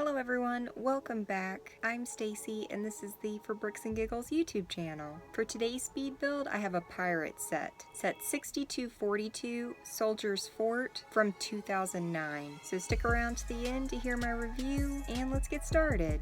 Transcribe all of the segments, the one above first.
Hello everyone, welcome back. I'm Stacy and this is the For Bricks and Giggles YouTube channel. For today's speed build, I have a pirate set 6242 Soldier's Fort from 2009. So stick around to the end to hear my review and let's get started.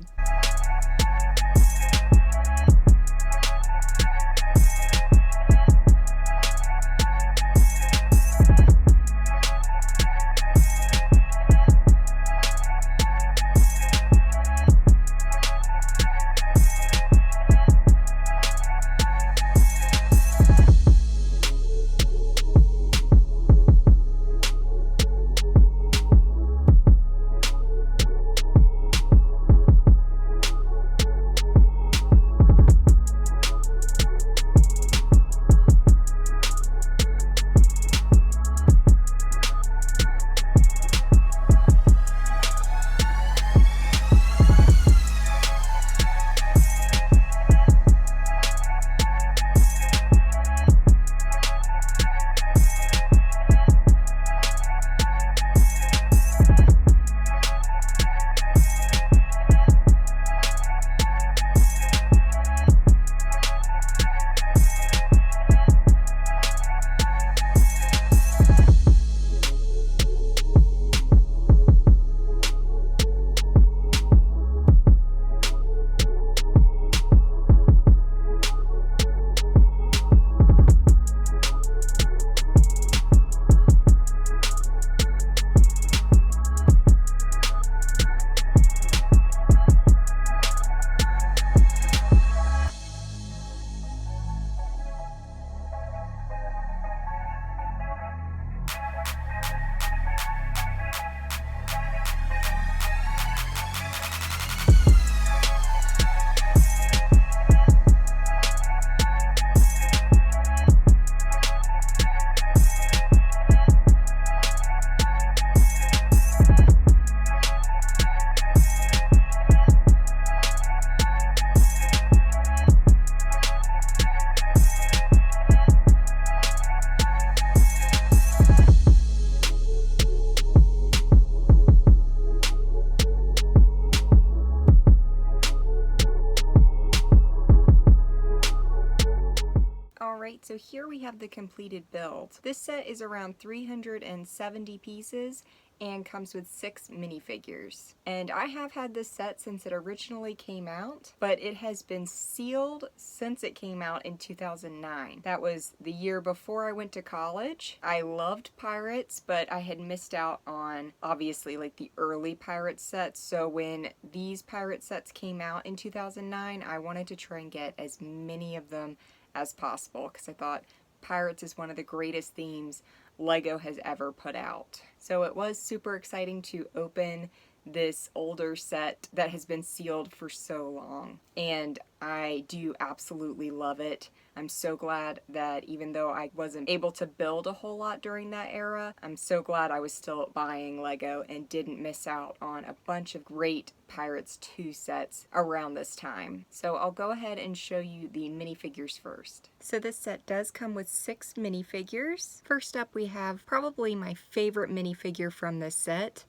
Alright, so here we have the completed build. This set is around 370 pieces and comes with 6 minifigures. And I have had this set since it originally came out, but it has been sealed since it came out in 2009. That was the year before I went to college. I loved pirates, but I had missed out on, obviously, like the early pirate sets. So when these pirate sets came out in 2009, I wanted to try and get as many of them as possible because I thought pirates is one of the greatest themes Lego has ever put out. So it was super exciting to open this older set that has been sealed for so long, and I do absolutely love it. I'm so glad that even though I wasn't able to build a whole lot during that era, I'm so glad I was still buying Lego and didn't miss out on a bunch of great Pirates 2 sets around this time. So I'll go ahead and show you the minifigures first. So this set does come with 6 minifigures. First up we have probably my favorite minifigure from this set,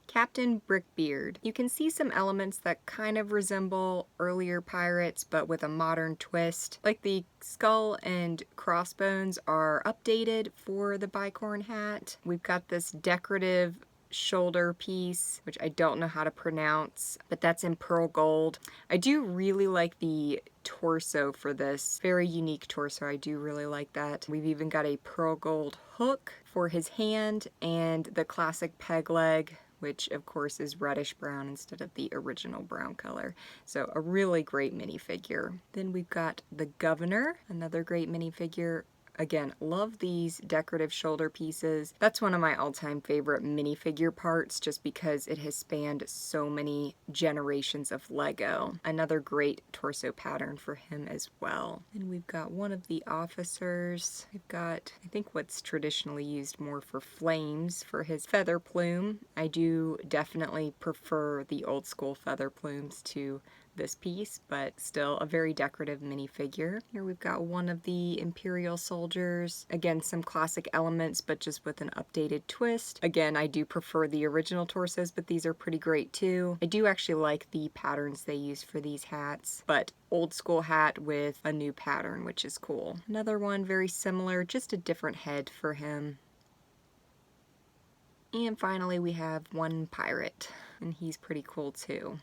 Captain Brickbeard. You can see some elements that kind of resemble earlier pirates but with a modern twist. Like the skull and crossbones are updated for the bicorn hat. We've got this decorative shoulder piece, which I don't know how to pronounce, but that's in pearl gold. I do really like the torso for this. Very unique torso. I do really like that. We've even got a pearl gold hook for his hand and the classic peg leg, which of course is reddish brown instead of the original brown color. So a really great minifigure. Then we've got the Governor, another great minifigure. Again, love these decorative shoulder pieces. That's one of my all-time favorite minifigure parts just because it has spanned so many generations of Lego. Another great torso pattern for him as well. And we've got one of the officers. We've got, I think, what's traditionally used more for flames for his feather plume. I do definitely prefer the old school feather plumes to this piece, but still a very decorative minifigure. Here we've got one of the Imperial soldiers. Again, some classic elements, but just with an updated twist. Again, I do prefer the original torsos, but these are pretty great too. I do actually like the patterns they use for these hats, but old school hat with a new pattern, which is cool. Another one very similar, just a different head for him. And finally we have one pirate, and he's pretty cool too.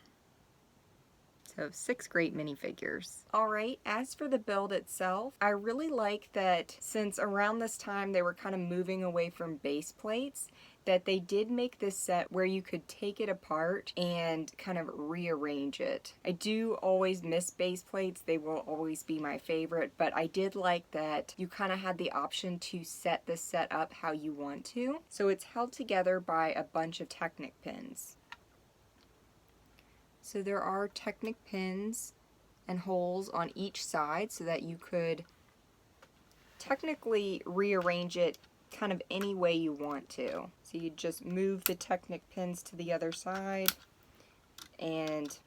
So 6 great minifigures. Alright, as for the build itself, I really like that since around this time they were kind of moving away from base plates, that they did make this set where you could take it apart and kind of rearrange it. I do always miss base plates, they will always be my favorite, but I did like that you kind of had the option to set this set up how you want to. So it's held together by a bunch of Technic pins. So there are Technic pins and holes on each side so that you could technically rearrange it kind of any way you want to. So you just move the Technic pins to the other side and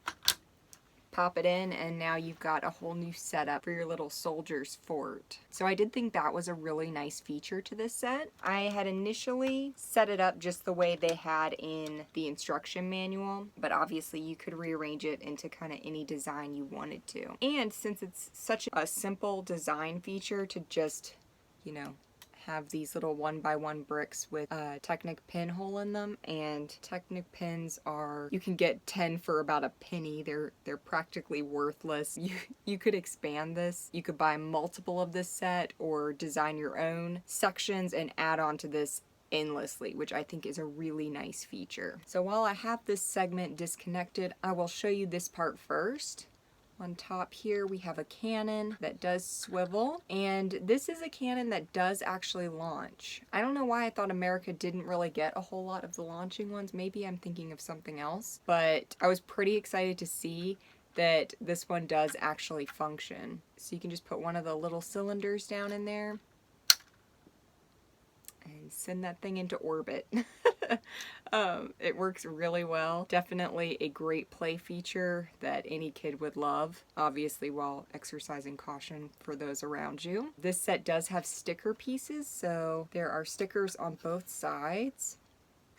pop it in, and now you've got a whole new setup for your little soldier's fort. So I did think that was a really nice feature to this set. I had initially set it up just the way they had in the instruction manual, but obviously you could rearrange it into kind of any design you wanted to. And since it's such a simple design feature to just, you know, have these little 1x1 bricks with a Technic pin hole in them, and Technic pins are, you can get 10 for about a penny. They're practically worthless. You could expand this. You could buy multiple of this set or design your own sections and add on to this endlessly, which I think is a really nice feature. So while I have this segment disconnected, I will show you this part first. On top here we have a cannon that does swivel, and this is a cannon that does actually launch. I don't know why I thought America didn't really get a whole lot of the launching ones. Maybe I'm thinking of something else, but I was pretty excited to see that this one does actually function. So you can just put one of the little cylinders down in there and send that thing into orbit. It works really well. Definitely a great play feature that any kid would love, obviously while exercising caution for those around you. This set does have sticker pieces, so there are stickers on both sides.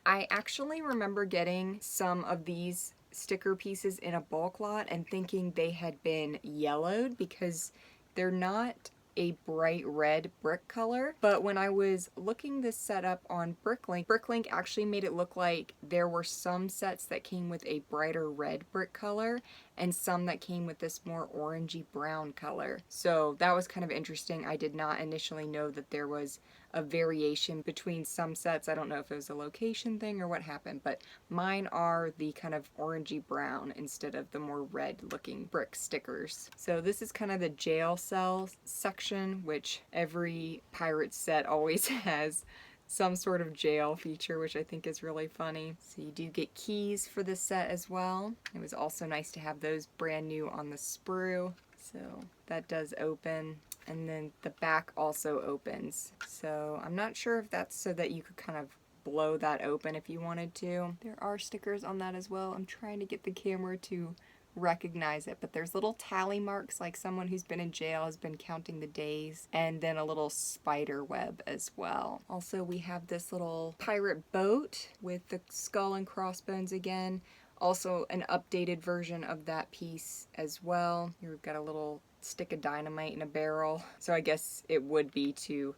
I actually remember getting some of these sticker pieces in a bulk lot and thinking they had been yellowed because they're not a bright red brick color, but when I was looking this set up on BrickLink actually made it look like there were some sets that came with a brighter red brick color and some that came with this more orangey brown color. So that was kind of interesting. I did not initially know that there was a variation between some sets. I don't know if it was a location thing or what happened, but mine are the kind of orangey brown instead of the more red looking brick stickers. So this is kind of the jail cell section, which every pirate set always has some sort of jail feature, which I think is really funny. So you do get keys for this set as well. It was also nice to have those brand new on the sprue. So that does open. And then the back also opens. So I'm not sure if that's so that you could kind of blow that open if you wanted to. There are stickers on that as well. I'm trying to get the camera to recognize it, but there's little tally marks like someone who's been in jail has been counting the days, and then a little spider web as well. Also, we have this little pirate boat with the skull and crossbones again. Also an updated version of that piece as well. Here we've got a little stick of dynamite in a barrel. So I guess it would be to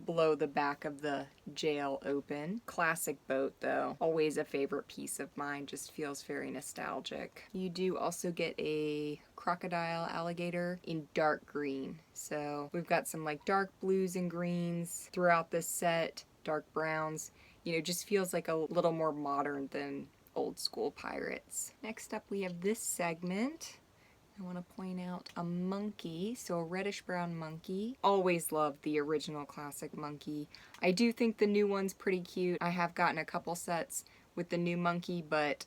blow the back of the jail open. Classic boat though. Always a favorite piece of mine. Just feels very nostalgic. You do also get a crocodile alligator in dark green. So we've got some like dark blues and greens throughout this set. Dark browns. You know, just feels like a little more modern than old school pirates. Next up we have this segment. I want to point out a monkey, so a reddish brown monkey. Always loved the original classic monkey. I do think the new one's pretty cute. I have gotten a couple sets with the new monkey, but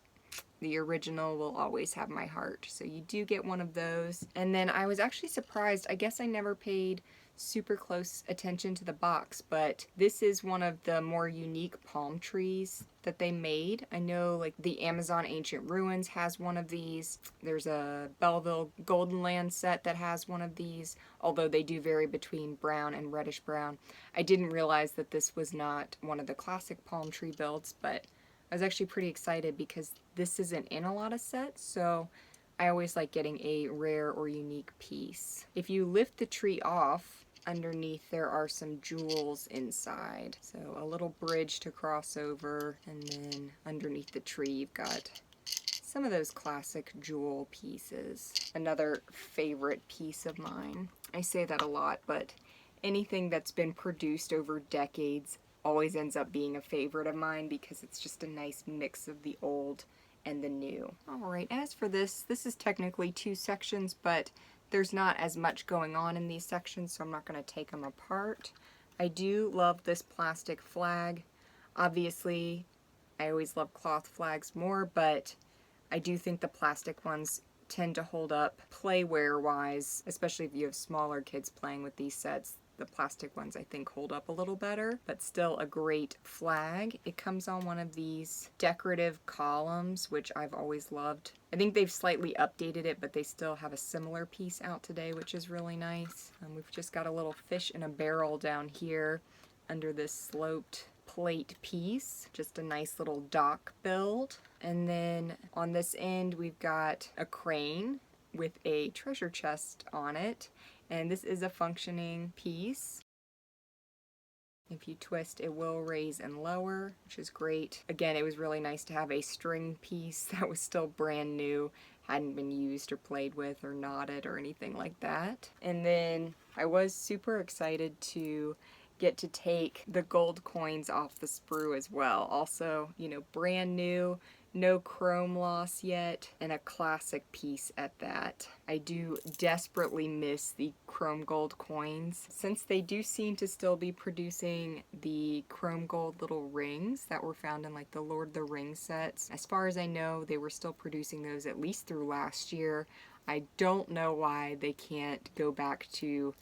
the original will always have my heart. So you do get one of those. And then I was actually surprised. I guess I never paid super close attention to the box, but this is one of the more unique palm trees that they made. I know like the Amazon Ancient Ruins has one of these. There's a Belleville Golden Land set that has one of these, although they do vary between brown and reddish brown. I didn't realize that this was not one of the classic palm tree builds, but I was actually pretty excited because this isn't in a lot of sets, so I always like getting a rare or unique piece. If you lift the tree off, underneath there are some jewels inside. So a little bridge to cross over, and then underneath the tree you've got some of those classic jewel pieces. Another favorite piece of mine. I say that a lot, but anything that's been produced over decades always ends up being a favorite of mine because it's just a nice mix of the old and the new. Alright, as for this is technically 2 sections, but there's not as much going on in these sections, so I'm not going to take them apart. I do love this plastic flag. Obviously, I always love cloth flags more, but I do think the plastic ones tend to hold up playware-wise, especially if you have smaller kids playing with these sets. The plastic ones I think hold up a little better, but still a great flag. It comes on one of these decorative columns, which I've always loved. I think they've slightly updated it, but they still have a similar piece out today, which is really nice. We've just got a little fish in a barrel down here under this sloped plate piece. Just a nice little dock build. And then on this end we've got a crane with a treasure chest on it. And this is a functioning piece. If you twist, it will raise and lower, which is great. Again, it was really nice to have a string piece that was still brand new, hadn't been used or played with or knotted or anything like that. And then I was super excited to get to take the gold coins off the sprue as well. Also, you know, brand new, no chrome loss yet, and a classic piece at that. I do desperately miss the chrome gold coins, since they do seem to still be producing the chrome gold little rings that were found in like the Lord of the Rings sets. As far as I know, they were still producing those at least through last year. I don't know why they can't go back to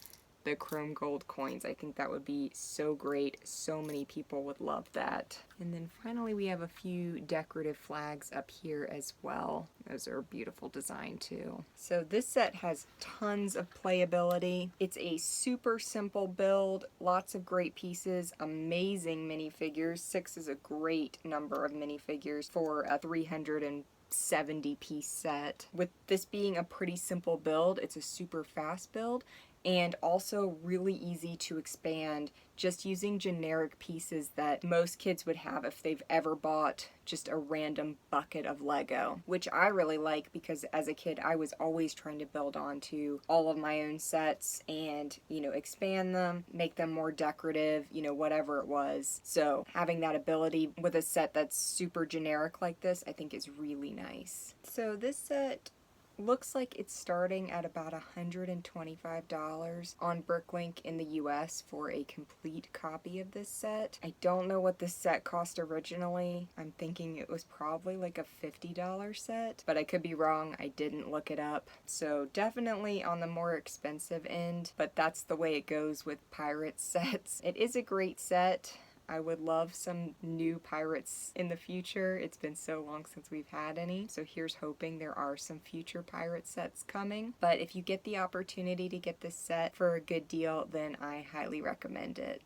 the chrome gold coins. I think that would be so great. So many people would love that. And then finally we have a few decorative flags up here as well. Those are a beautiful design too. So this set has tons of playability. It's a super simple build, lots of great pieces, amazing minifigures. 6 is a great number of minifigures for a 370 piece set. With this being a pretty simple build, it's a super fast build, and also really easy to expand just using generic pieces that most kids would have if they've ever bought just a random bucket of Lego, which I really like because as a kid I was always trying to build onto all of my own sets and, you know, expand them, make them more decorative, you know, whatever it was. So having that ability with a set that's super generic like this, I think is really nice. So this set looks like it's starting at about $125 on BrickLink in the US for a complete copy of this set. I don't know what this set cost originally. I'm thinking it was probably like a $50 set, but I could be wrong. I didn't look it up. So definitely on the more expensive end, but that's the way it goes with pirate sets. It is a great set. I would love some new pirates in the future. It's been so long since we've had any, so here's hoping there are some future pirate sets coming. But if you get the opportunity to get this set for a good deal, then I highly recommend it.